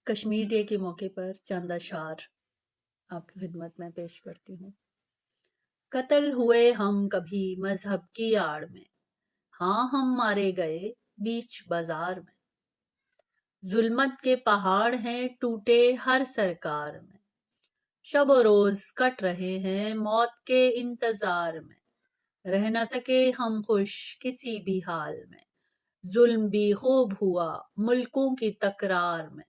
Kashmir day کے موقع پر چند اشعار آپ کی خدمت میں پیش کرتی ہوں۔ قتل ہوئے ہم کبھی مذہب کی آڑ میں، ہاں ہم مارے گئے بیچ بازار میں۔ ظلمت کے پہاڑ ہیں ٹوٹے ہر سرکار میں، شب و روز کٹ رہے ہیں موت کے انتظار میں۔ رہ نہ سکے ہم خوش کسی بھی حال میں، ظلم بھی خوب ہوا ملکوں کی تکرار میں۔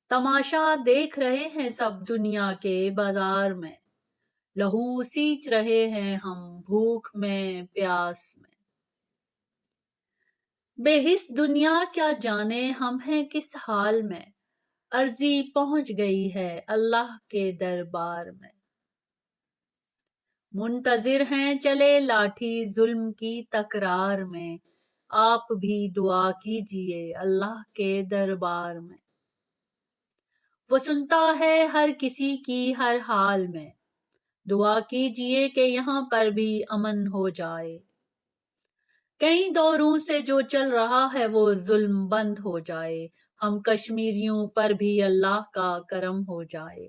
تماشا دیکھ رہے ہیں سب دنیا کے بازار میں، لہو سینچ رہے ہیں ہم بھوک میں پیاس میں۔ بے حس دنیا کیا جانے ہم ہیں کس حال میں، عرضی پہنچ گئی ہے اللہ کے دربار میں۔ منتظر ہیں چلے لاٹھی ظلم کی تکرار میں، آپ بھی دعا کیجئے اللہ کے دربار میں۔ وہ سنتا ہے ہر کسی کی ہر حال میں، دعا کیجئے کہ یہاں پر بھی امن ہو جائے۔ کئی دوروں سے جو چل رہا ہے وہ ظلم بند ہو جائے، ہم کشمیریوں پر بھی اللہ کا کرم ہو جائے۔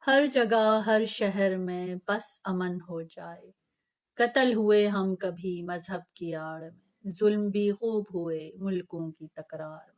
ہر جگہ ہر شہر میں بس امن ہو جائے، قتل ہوئے ہم کبھی مذہب کی آڑ میں، ظلم بھی خوب ہوئے ملکوں کی تکرار میں۔